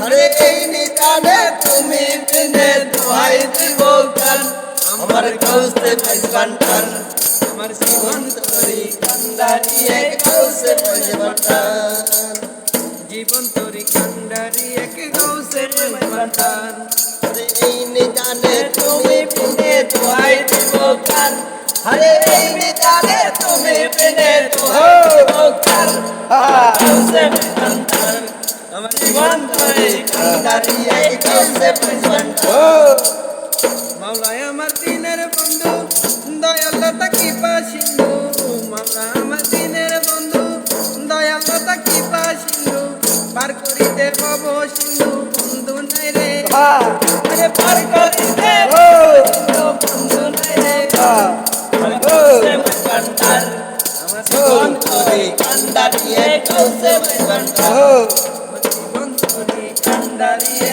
আরে এই নিদানে তুমি বিনে দোহাই দিব গান আমার গাউসে পাইজবান্টার আমার জীবন তরি কান্দারিয়ে গাউসে পাইজবান্টার জীবন তরি কান্দারিয়ে গাউসে পাইজবান্টার আরে এই নিদানে তুমি বিনে দোহাই দিব গান আরে এই নিদানে তুমি বিনে দোহাই দিব গান গাউসে পাইজবান্টার আমার জীবন তরি কান্দারিয়ে গাউসে পাইজবান্টার মাওলায় আমার দিনের বন্ধু দয়ালতা কি পাশিন্দু মাওলা আমার দিনের বন্ধু দয়ালতা কি পাশিন্দু পার করিতে পাব সিন্ধু বন্ধু নাই রে আরে পার করিতে বন্ধু নাই রে আমার জীবন তরি কান্দারিয়ে গাউসে পাইজবান্টার জীবন তরি কান্দারিয়ে